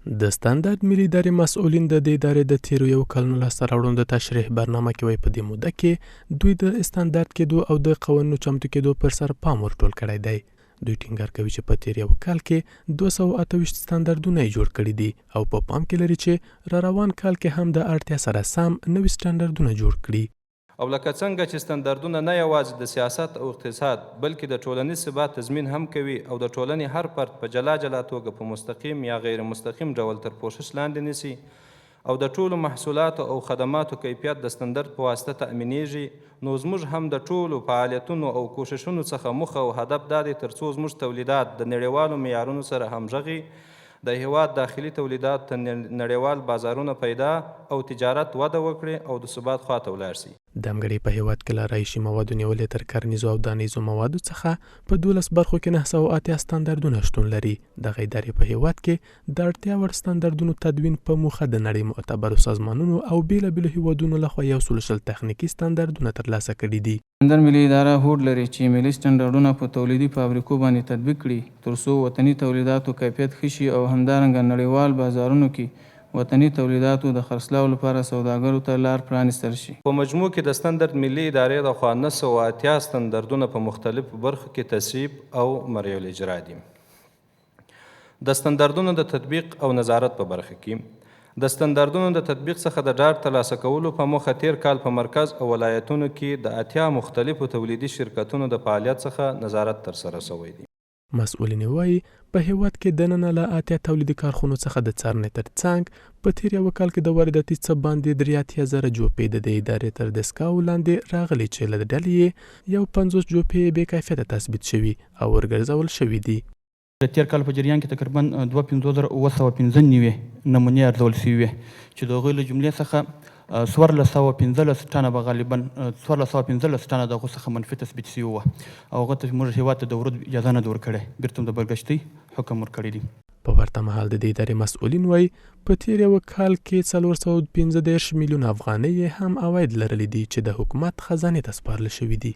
د ستاندرد ملي ادارې مسؤلین د دې ادارې د تیرو یو کلونو لاسته راوړنو د تشریح برنامه کې وایي په دې موده کې دوی د استاندرد کېدو او د قوانینو چمتو کېدو پر سر پام ورټول کړی دی. دوی ټینګار کوي چې په تیر یو کال کې 228 ستاندردونه یې جوړ کړي دي او په پام کې لري چې را روان کال کې هم د اړتیا سره سم نوي ستاندردونه جوړ کړي. او لکه څنګه چې ستاندردونه نه یوازې د سیاست او اقتصاد بلکې د ټولنیز ثبات تضمین هم کوي او د ټولنې هر فرد په جلا جلا توګه په مستقیم یا غیر مستقیم ډول تر پوښښ لاندې نیسي او د ټولو محصولاتو او خدماتو کیفیت د ستاندرد په واسطه تأمینیږي، نو زموږ هم د ټولو فعالیتونو او کوښښونو څخه موخه او هدف دا دی تر څو زموږ تولیدات د نړیوالو معیارونو سره همغږي، د هیواد داخلي تولیدات ته نړیوال بازارونه پیدا او تجارت وده وکړي او د ثبات خواته ولاړ شي. د همګړۍ په هیواد کې له رایشي موادو نیولې تر کرنیزو او دانیزو موادو څخه په 12 برخو کې 980 ستاندردونه شتون لري. دغه ادارې په هیواد کې د اړتیا وړ ستاندردونو تدوین په موخه د نړۍ معتبرو سازمانونو او بیلابیلو هیوادونو لخوا 120 تخنیکي ستاندردونه ترلاسه کړي دي. ستاندرد ملي اداره هوډ لري چې ملي ستاندردونه په تولیدي فابریکو باندې تطبیق کړي تر څو وطني تولیداتو کیفیت ښه شي او همدارنګه نړیوال بازارونو کې وطني تولیداتو د خرڅلاو لپاره سوداګرو ته لار پرانیستل شي. په مجموع کې د ستاندرد ملي ادارې لخوا 980 ستاندردونه په مختلفو برخو کې تصویب او مرئي الاجرا دي. د ستاندردونو د تطبیق او نظارت په برخه کې د ستاندردونو د تطبیق څخه د ډاډ ترلاسه کولو په موخه تیر کال په مرکز او ولایتونو کې د 80 مختلفو تولیدي شرکتونو د فعالیت څخه نظارت ترسره شوی دی. مسؤلین وایي په هیواد کې دننه له 80 تولیدي کارخونو څخه د څارنې تر څنګ په تیر یو کال کې د وارداتي څه باندې 83,000 جوپې د دې ادارې تر دستګاو لاندې راغلي چې له ډلې یې 50 جوپې بې کیفیته تثبیت شوي او ورګرځول شوي دي. د تیر کال په جریان کې تقریبا 2,915 نمونې ارزول شوي وې چې د هغوی له جملې څخه 1,415 ټنه به غالبا 1,415 ټنه د هغو څخه منفي تثبیت شوي وه او هغه ته موږ هېواد ته د ورود اجازه نه ده ورکړې، بیرته د برګشتۍ حکم ورکړی دی. په ورته مهال د دې ادارې مسؤلین وایي په تیر یو کال کې 415 میلیون افغانۍ هم عواید لرلي دي چې د حکومت خزانې ته سپارل شوي دي.